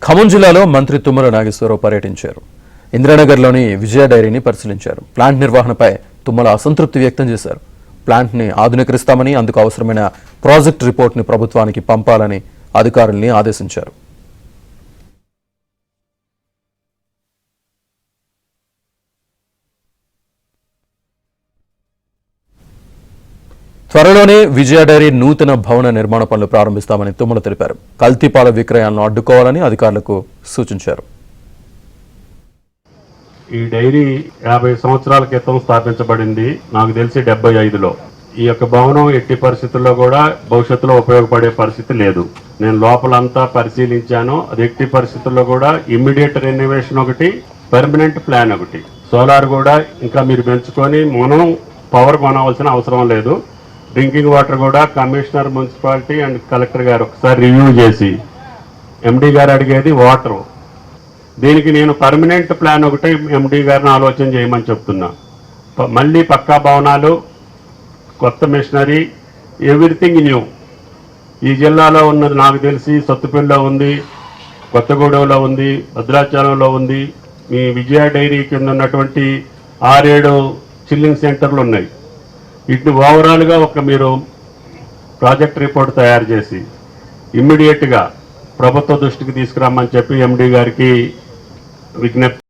ఖమ్మం జిల్లాలో మంత్రి తుమ్మల నాగేశ్వరరావు పర్యటించారు. ఇంద్రానగర్లోని విజయ డైరీని పరిశీలించారు. ప్లాంట్ నిర్వహణపై తుమ్మల అసంతృప్తి వ్యక్తం చేశారు. ప్లాంట్ని ఆధునీకరిస్తామని, అందుకు అవసరమైన ప్రాజెక్ట్ రిపోర్ట్ని ప్రభుత్వానికి పంపాలని అధికారుల్ని ఆదేశించారు. త్వరలోనే విజయ డైరీ నూతన భవన నిర్మాణ పనులు ప్రారంభిస్తామని తుమ్మల తెలిపారు. కల్తీపాల విక్రయాలను అడ్డుకోవాలని అధికారులకు సూచించారు. ఈ డైరీ 50 సంవత్సరాల క్రితం స్థాపించబడింది. నాకు తెలిసి 75లో. ఈ యొక్క భవనం ఎట్టి పరిస్థితుల్లో కూడా భవిష్యత్తులో ఉపయోగపడే పరిస్థితి లేదు. నేను లోపలంతా పరిశీలించాను. అది ఎట్టి పరిస్థితుల్లో కూడా ఇమ్మీడియట్ రెనోవేషన్ ఒకటి, పర్మనెంట్ ప్లాన్ ఒకటి. సోలార్ కూడా ఇంకా మీరు పెంచుకొని మనం పవర్ కొనవలసిన అవసరం లేదు. డ్రింకింగ్ వాటర్ కూడా కమిషనర్, మున్సిపాలిటీ అండ్ కలెక్టర్ గారు ఒకసారి రివ్యూ చేసి, ఎండీ గారు అడిగేది వాటర్, దీనికి నేను పర్మనెంట్ ప్లాన్ ఒకటి ఎండీ గారిని ఆలోచన చేయమని చెప్తున్నా. మళ్ళీ పక్కా భవనాలు, కొత్త మిషనరీ, ఎవ్రీథింగ్ న్యూ. ఈ జిల్లాలో ఉన్నది నాకు తెలిసి సత్తుపల్లిలో ఉంది, కొత్తగూడెంలో ఉంది, భద్రాచలంలో ఉంది. మీ విజయ డైరీ కింద ఉన్నటువంటి 6-7 చిల్లింగ్ సెంటర్లు ఉన్నాయి. వీటిని ఓవరాల్గా మీరు ప్రాజెక్ట్ రిపోర్ట్ తయారు చేసి ఇమ్మీడియట్గా ప్రభుత్వ దృష్టికి తీసుకురామని చెప్పి ఎండీ గారికి విజ్ఞప్తి